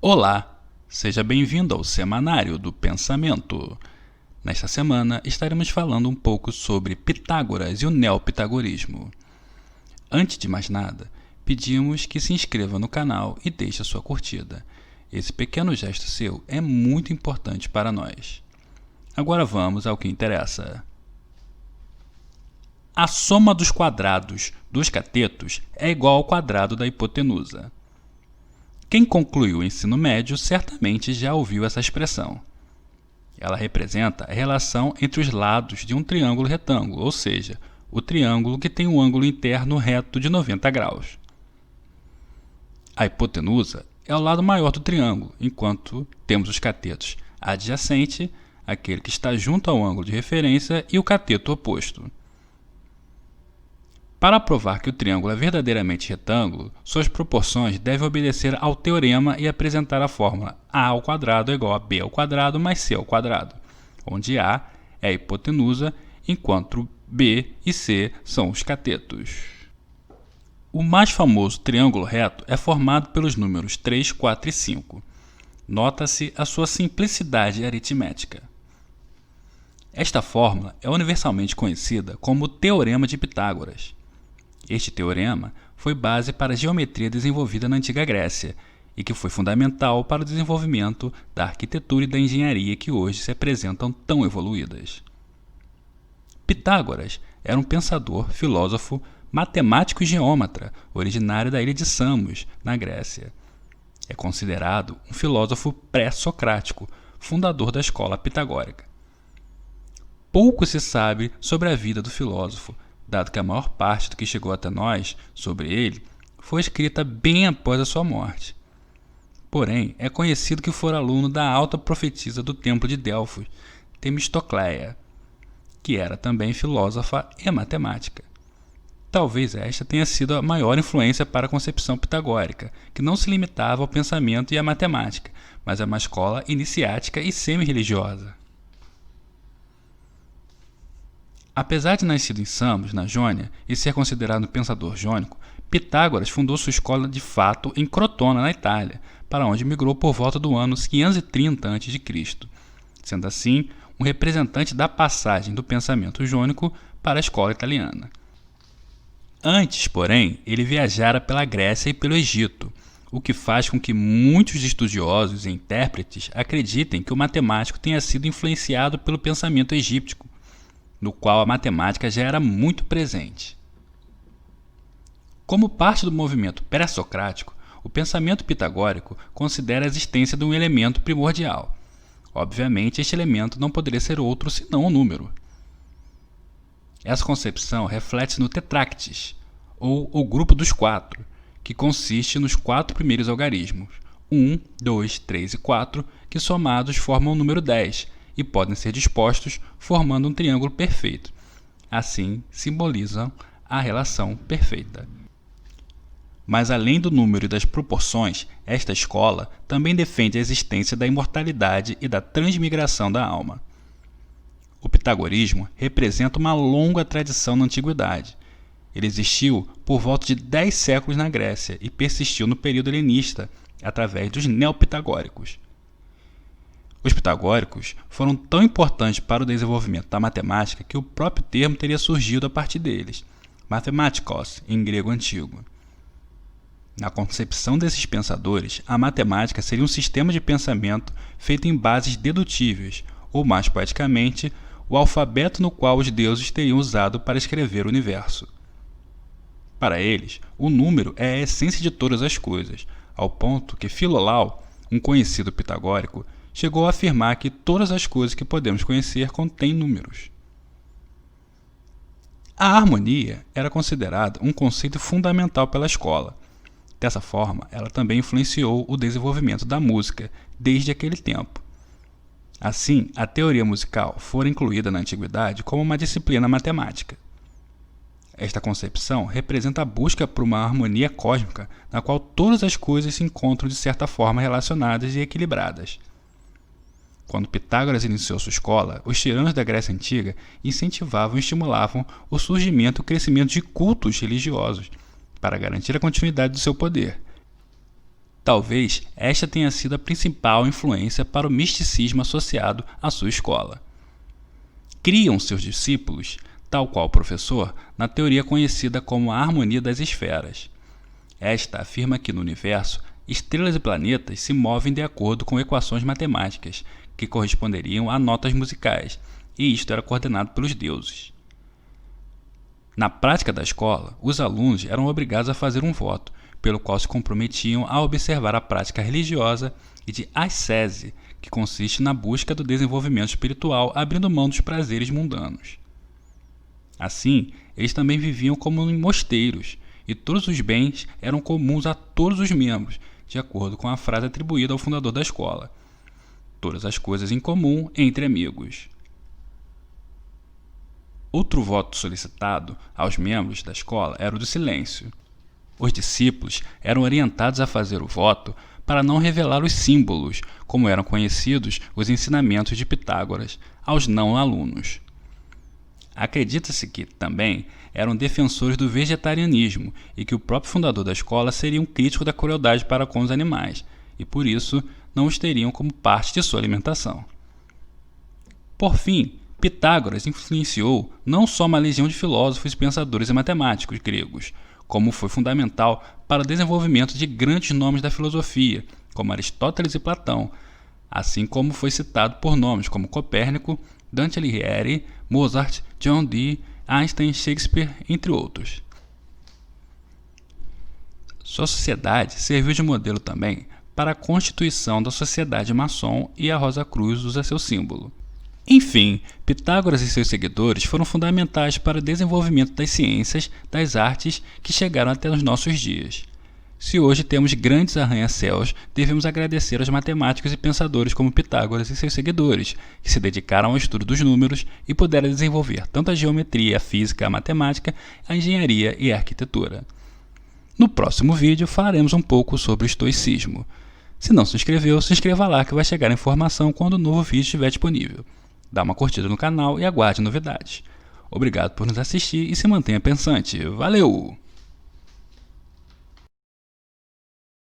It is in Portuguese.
Olá, seja bem-vindo ao Semanário do Pensamento. Nesta semana estaremos falando um pouco sobre Pitágoras e o neopitagorismo. Antes de mais nada, pedimos que se inscreva no canal e deixe a sua curtida. Esse pequeno gesto seu é muito importante para nós. Agora vamos ao que interessa. A soma dos quadrados dos catetos é igual ao quadrado da hipotenusa. Quem concluiu o ensino médio certamente já ouviu essa expressão. Ela representa a relação entre os lados de um triângulo retângulo, ou seja, o triângulo que tem um ângulo interno reto de 90 graus. A hipotenusa é o lado maior do triângulo, enquanto temos os catetos adjacente, aquele que está junto ao ângulo de referência, e o cateto oposto. Para provar que o triângulo é verdadeiramente retângulo, suas proporções devem obedecer ao teorema e apresentar a fórmula a ao quadrado é igual a b ao quadrado mais c ao quadrado, onde a é a hipotenusa, enquanto b e c são os catetos. O mais famoso triângulo reto é formado pelos números 3, 4 e 5. Nota-se a sua simplicidade aritmética. Esta fórmula é universalmente conhecida como o Teorema de Pitágoras. Este teorema foi base para a geometria desenvolvida na Antiga Grécia e que foi fundamental para o desenvolvimento da arquitetura e da engenharia que hoje se apresentam tão evoluídas. Pitágoras era um pensador, filósofo, matemático e geômetra, originário da ilha de Samos, na Grécia. É considerado um filósofo pré-socrático, fundador da escola pitagórica. Pouco se sabe sobre a vida do filósofo, dado que a maior parte do que chegou até nós sobre ele foi escrita bem após a sua morte. Porém, é conhecido que fora aluno da alta profetisa do templo de Delfos, Temistocleia, que era também filósofa e matemática. Talvez esta tenha sido a maior influência para a concepção pitagórica, que não se limitava ao pensamento e à matemática, mas a uma escola iniciática e semi-religiosa. Apesar de nascido em Samos, na Jônia, e ser considerado um pensador jônico, Pitágoras fundou sua escola de fato em Crotona, na Itália, para onde migrou por volta do ano 530 a.C., sendo assim um representante da passagem do pensamento jônico para a escola italiana. Antes, porém, ele viajara pela Grécia e pelo Egito, o que faz com que muitos estudiosos e intérpretes acreditem que o matemático tenha sido influenciado pelo pensamento egípcio, no qual a matemática já era muito presente. Como parte do movimento pré-socrático, o pensamento pitagórico considera a existência de um elemento primordial. Obviamente, este elemento não poderia ser outro senão o número. Essa concepção reflete-se no Tetractis, ou o grupo dos quatro, que consiste nos 4 primeiros algarismos, 1, 2, 3 e 4, que somados formam o número 10, e podem ser dispostos formando um triângulo perfeito. Assim, simbolizam a relação perfeita. Mas além do número e das proporções, esta escola também defende a existência da imortalidade e da transmigração da alma. O pitagorismo representa uma longa tradição na antiguidade. Ele existiu por volta de 10 séculos na Grécia e persistiu no período helenista através dos neopitagóricos. Os pitagóricos foram tão importantes para o desenvolvimento da matemática que o próprio termo teria surgido a partir deles, mathematikos, em grego antigo. Na concepção desses pensadores, a matemática seria um sistema de pensamento feito em bases dedutíveis, ou mais poeticamente, o alfabeto no qual os deuses teriam usado para escrever o universo. Para eles, o número é a essência de todas as coisas, ao ponto que Filolau, um conhecido pitagórico, chegou a afirmar que todas as coisas que podemos conhecer contêm números. A harmonia era considerada um conceito fundamental pela escola. Dessa forma, ela também influenciou o desenvolvimento da música desde aquele tempo. Assim, a teoria musical fora incluída na antiguidade como uma disciplina matemática. Esta concepção representa a busca por uma harmonia cósmica na qual todas as coisas se encontram de certa forma relacionadas e equilibradas. Quando Pitágoras iniciou sua escola, os tiranos da Grécia Antiga incentivavam e estimulavam o surgimento e o crescimento de cultos religiosos para garantir a continuidade do seu poder. Talvez esta tenha sido a principal influência para o misticismo associado à sua escola. Criam seus discípulos, tal qual o professor, na teoria conhecida como a harmonia das esferas. Esta afirma que no universo, estrelas e planetas se movem de acordo com equações matemáticas, que corresponderiam a notas musicais, e isto era coordenado pelos deuses. Na prática da escola, os alunos eram obrigados a fazer um voto, pelo qual se comprometiam a observar a prática religiosa e de ascese, que consiste na busca do desenvolvimento espiritual abrindo mão dos prazeres mundanos. Assim, eles também viviam como em mosteiros, e todos os bens eram comuns a todos os membros, de acordo com a frase atribuída ao fundador da escola: todas as coisas em comum entre amigos. Outro voto solicitado aos membros da escola era o do silêncio. Os discípulos eram orientados a fazer o voto para não revelar os símbolos, como eram conhecidos os ensinamentos de Pitágoras, aos não-alunos. Acredita-se que, também, eram defensores do vegetarianismo e que o próprio fundador da escola seria um crítico da crueldade para com os animais, e por isso não os teriam como parte de sua alimentação. Por fim, Pitágoras influenciou não só uma legião de filósofos, pensadores e matemáticos gregos, como foi fundamental para o desenvolvimento de grandes nomes da filosofia, como Aristóteles e Platão, assim como foi citado por nomes como Copérnico, Dante Alighieri, Mozart, John Dee, Einstein, Shakespeare, entre outros. Sua sociedade serviu de modelo também para a constituição da Sociedade Maçom e a Rosa Cruz usa seu símbolo. Enfim, Pitágoras e seus seguidores foram fundamentais para o desenvolvimento das ciências, das artes que chegaram até os nossos dias. Se hoje temos grandes arranha-céus, devemos agradecer aos matemáticos e pensadores como Pitágoras e seus seguidores, que se dedicaram ao estudo dos números e puderam desenvolver tanto a geometria, a física, a matemática, a engenharia e a arquitetura. No próximo vídeo falaremos um pouco sobre o estoicismo. Se não se inscreveu, se inscreva lá que vai chegar a informação quando o novo vídeo estiver disponível. Dá uma curtida no canal e aguarde novidades. Obrigado por nos assistir e se mantenha pensante. Valeu!